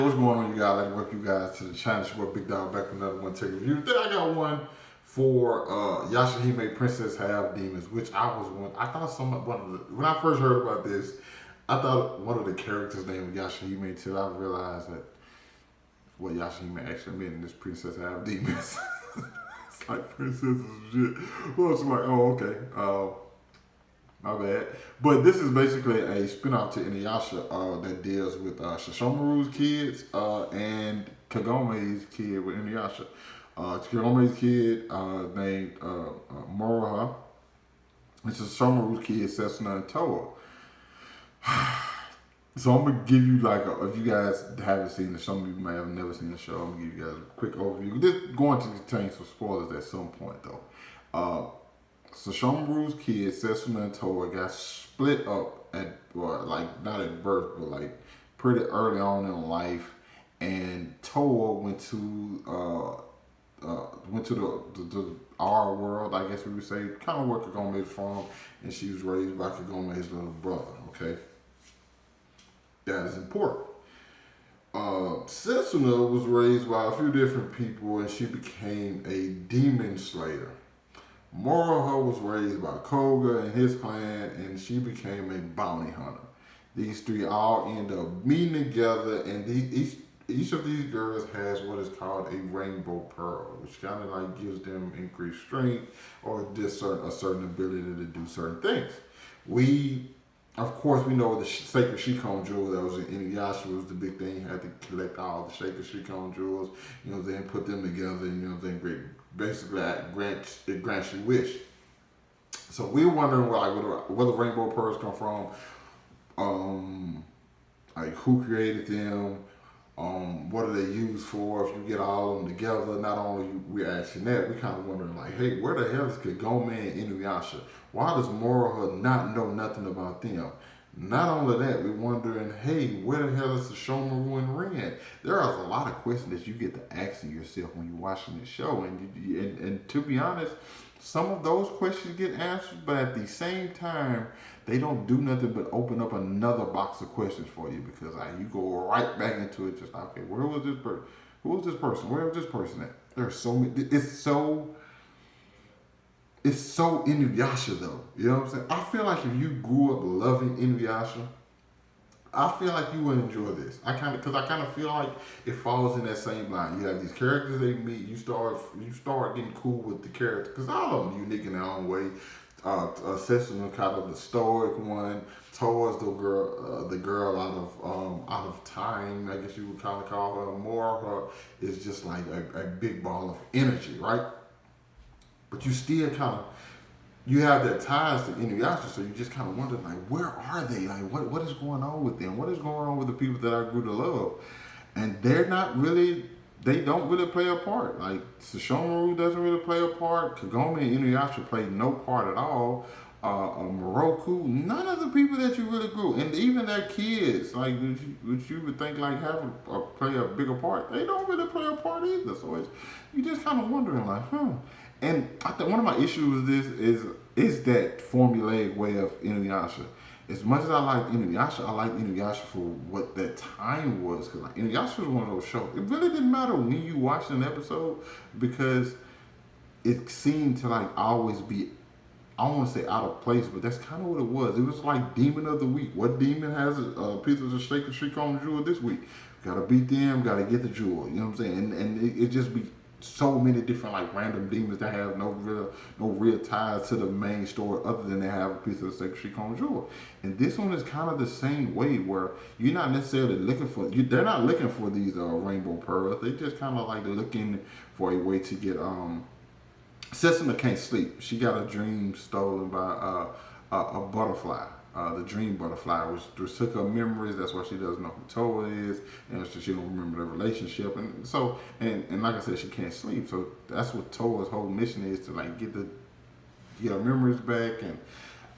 What's going on, you guys? I'd like to welcome you guys to the channel. It's your boy Big Dog back with another one take review. Then I got one for Yashahime Princess Half Demons, which I thought when I first heard about this, I thought one of the characters' name was Yashahime until I realized that what Yashahime actually meant in this Princess Half Demons. It's like princesses and shit. Well, it's like, oh, okay. My bad. But this is basically a spin-off to Inuyasha that deals with Shishomaru's kids and Kagome's kid with Inuyasha. Kagome's kid named Moroha. And Shishomaru's kid, Setsuna and Towa. So I'm going to give you if you guys haven't seen the show, some of you may have never seen the show, I'm going to give you guys a quick overview. This is going to contain some spoilers at some point though. So Shomaru's kids, Setsuna and Towa, got split up not at birth, but pretty early on in life. And Towa went to the our world, I guess we would say, kind of where Kagome is from, and she was raised by Kagome's little brother. Okay, that is important. Setsuna was raised by a few different people, and she became a demon slayer. Moroha was raised by Koga and his clan, and she became a bounty hunter. These three all end up meeting together, and each of these girls has what is called a rainbow pearl, which kind of gives them increased strength or just a certain ability to do certain things. Of course, we know the sacred Shikon jewel that was in Inuyasha was the big thing. You had to collect all the sacred Shikon jewels, then put them together, then basically it grants you wish. So we're wondering where the rainbow pearls come from, who created them, what are they used for? If you get all of them together, not only we asking that, we kind of wondering hey, where the hell is Kagome and Inuyasha? Why does Moroha not know nothing about them? Not only that, we're wondering, hey, where the hell is the Shomaru and Ren? There are a lot of questions that you get to asking yourself when you're watching the show, and to be honest, some of those questions get answered, but at the same time, they don't do nothing but open up another box of questions for you, because you go right back into it, just okay, where was this person? Who was this person? Where was this person at? There's so many. It's so Inuyasha though. You know what I'm saying? I feel like if you grew up loving Inuyasha, I feel like you would enjoy this. Because I kind of feel like it falls in that same line. You have these characters they meet. You start getting cool with the characters, because all of them are unique in their own way. Setsuna kind of the stoic one. Towa's the girl out of time, I guess you would kind of call her. Moroha is just like a big ball of energy, right? But you still you have that ties to Inuyasha, so you just kind of wonder, where are they? What is going on with them? What is going on with the people that I grew to love? And they don't really play a part. Sesshomaru doesn't really play a part. Kagome and Inuyasha play no part at all. Moroku, none of the people that you really grew, and even their kids, which you would think play a bigger part, they don't really play a part either. So you just kind of wondering, And I think one of my issues with this is that formulaic way of Inuyasha. As much as I like Inuyasha for what that time was, because Inuyasha was one of those shows. It really didn't matter when you watched an episode, because it seemed to always be, I don't want to say out of place, but that's kind of what it was. It was like Demon of the Week. What demon has a piece of the sacred Shikon jewel this week? Gotta beat them, gotta get the jewel. You know what I'm saying? And it just be so many different random demons that have no real ties to the main story, other than they have a piece of the sacred Shikon jewel. And this one is kind of the same way, where you're not necessarily looking for they're not looking for these rainbow pearls. They just kind of looking for a way to get Setsuna can't sleep. She got a dream stolen by a butterfly. The dream butterfly, which took her memories. That's why she doesn't know who Towa is, and she don't remember their relationship. And so, and like I said, she can't sleep. So that's what Towa's whole mission is, to get her memories back, and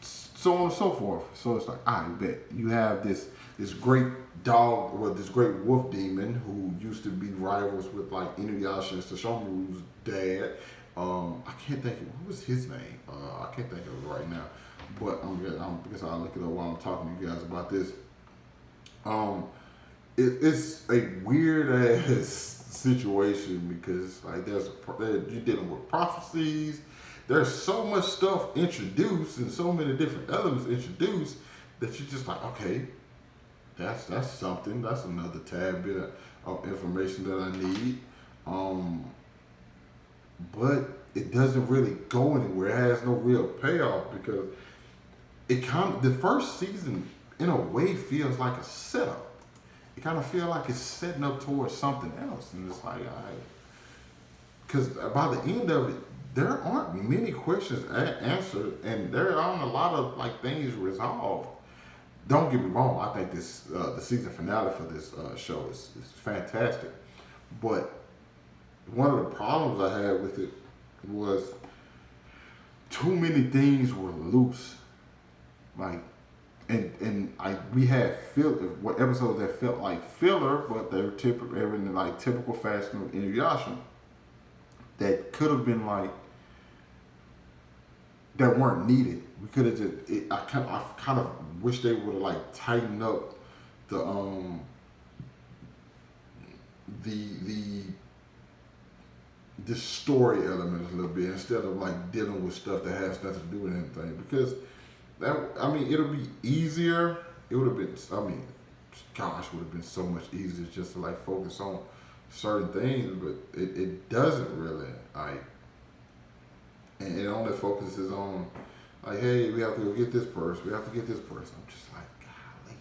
so on and so forth. So it's I bet you have this great dog, or this great wolf demon who used to be rivals with Inuyasha and Sesshomaru's dad. I can't think of what was his name. I can't think of it right now. But I guess I'll look it up while I'm talking to you guys about this. it's a weird ass situation because like you're dealing with prophecies. There's so much stuff introduced and so many different elements introduced that you're just like, okay, that's something. That's another tad bit of information that I need. Um, but it doesn't really go anywhere. It has no real payoff because the first season in a way feels like a setup. It kind of feels like it's setting up towards something else, and it's like, all right, because by the end of it, there aren't many questions answered, and there aren't a lot of like things resolved. Don't get me wrong. I think this the season finale for this show is fantastic, but one of the problems I had with it was too many things were loose. Like, we had what episodes that felt like filler, but they were in like typical fashion of Inuyasha that could have been like that weren't needed. We could have I kind of wish they would have like tightened up the the the story element a little bit instead of like dealing with stuff that has nothing to do with anything. Because it'll be easier. It would have been. Gosh, would have been so much easier just to like focus on certain things, but it doesn't really. And it only focuses on like, hey, we have to go get this person. We have to get this person. I'm just like, golly,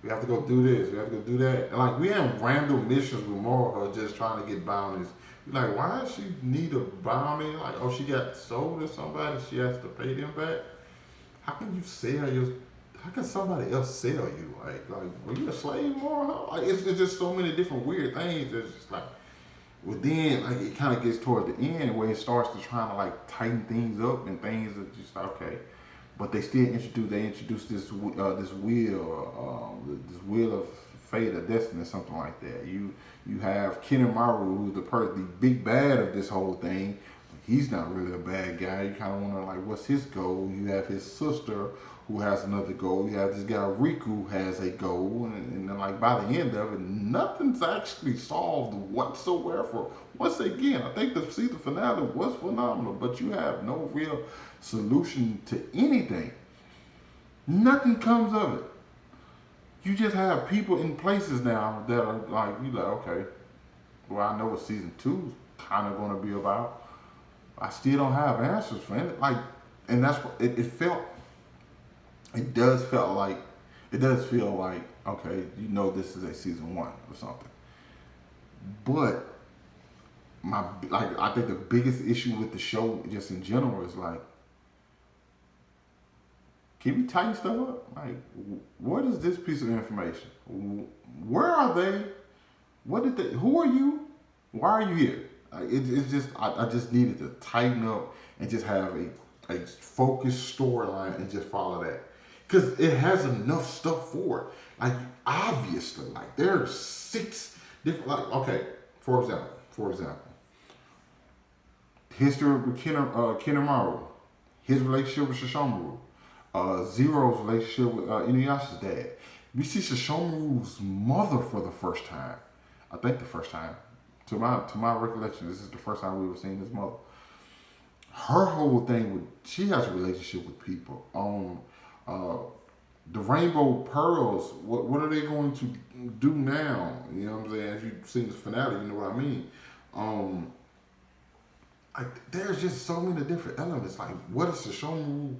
we have to go do this. We have to go do that. And like, we have random missions with Moroha just trying to get bounties. You're like, why does she need a bounty? Like, oh, she got sold to somebody. She has to pay them back. How can you sell your? How can somebody else sell you? Like, were you a slave Moroha? Like, it's just so many different weird things. It's just like. Well, then like it kind of gets toward the end where it starts to try to like tighten things up and things are just like, okay, but they still introduce this wheel of fate or destiny or something like that. You have Kinemaru, who's the big bad of this whole thing. He's not really a bad guy. You kind of wonder like, what's his goal? You have his sister who has another goal. You have this guy Riku who has a goal, and then like by the end of it, nothing's actually solved whatsoever. Once again, I think the season finale was phenomenal, but you have no real solution to anything. Nothing comes of it. You just have people in places now that are like, you like, okay, well, I know what season 2 is kind of going to be about. I still don't have answers for it. Like, and that's what it felt. It does feel like, okay, you know this is a season 1 or something. But I think the biggest issue with the show just in general is like, can we tighten stuff up? Like, what is this piece of information? Where are they? Who are you? Why are you here? It's just, I just needed to tighten up and just have a focused storyline and just follow that. Because it has enough stuff for it. Like, obviously, like, there are 6 different, like, okay, for example, history of Kinemaru, his relationship with Shishomaru, Zero's relationship with Inuyasha's dad. We see Shishomaru's mother for the first time. I think the first time. To my recollection, this is the first time we were seeing his mother. Her whole thing she has a relationship with people. The Rainbow Pearls, what are they going to do now? You know what I'm saying? If you've seen the finale, you know what I mean. There's just so many different elements. Like, what is Shishomaru?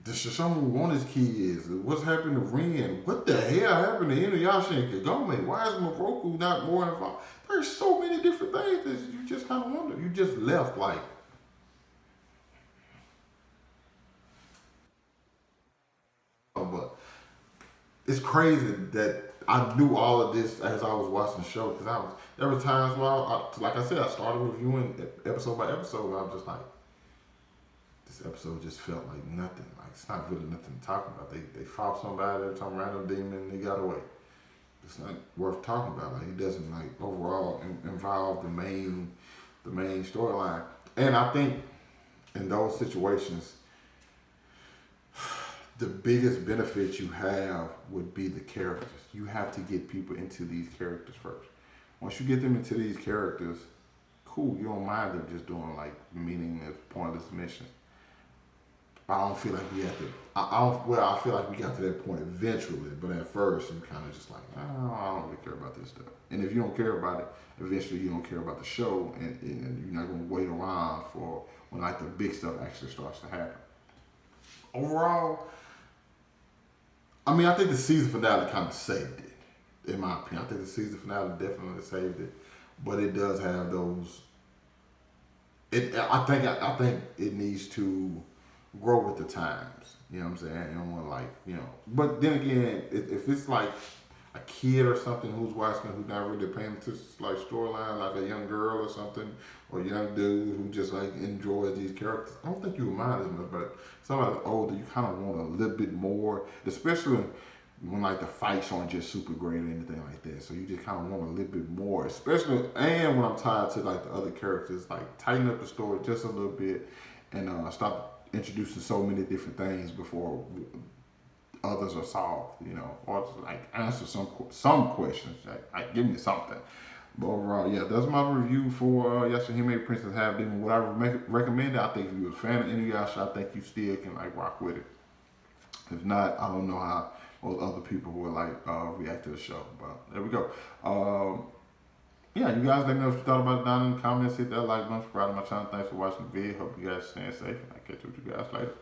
Does Shishomaru want his kids? What's happened to Rin? What the hell happened to Inuyasha and Kagome? Why is Moroku not more involved? There's so many different things that you just kind of wonder. You just left like, but it's crazy that I knew all of this as I was watching the show, because there were times where like I said, I started reviewing episode by episode, and I was just like, this episode just felt like nothing. Like, it's not really nothing to talk about. They fought somebody, some random demon, and they got away. It's not worth talking about. Like, it doesn't like overall involve the main storyline. And I think in those situations, the biggest benefit you have would be the characters. You have to get people into these characters first. Once you get them into these characters, cool, you don't mind them just doing like meaningless, pointless missions. I don't feel like we have to. I don't. Well, I feel like we got to that point eventually, but at first you kind of just like, oh, I don't really care about this stuff. And if you don't care about it, eventually you don't care about the show, and you're not gonna wait around for when like the big stuff actually starts to happen. Overall, I mean, I think the season finale kind of saved it, in my opinion. I think the season finale definitely saved it, but it does have those. I think it needs to grow with the times. You know what I'm saying? You don't want to like, But then again, if it's like a kid or something who's watching who's not really paying attention to like storyline, like a young girl or something, or a young dude who just like enjoys these characters, I don't think you would mind as much. But somebody older, you kind of want a little bit more, especially when like the fights aren't just super great or anything like that. So you just kind of want a little bit more, especially and when I'm tied to like the other characters, like tighten up the story just a little bit and stop introducing so many different things before others are solved, or just like answer some questions, like give me something. But overall, yeah, that's my review for Yashahime Princess Half Demon. Would I recommend it? I think if you're a fan of Inuyasha, I think you still can like rock with it. If not, I don't know how most other people will like react to the show. But there we go. Yeah, you guys let me know what you thought about it down in the comments. Hit that like button, subscribe to my channel. Thanks for watching the video. Hope you guys staying safe. I'll catch you with you guys later.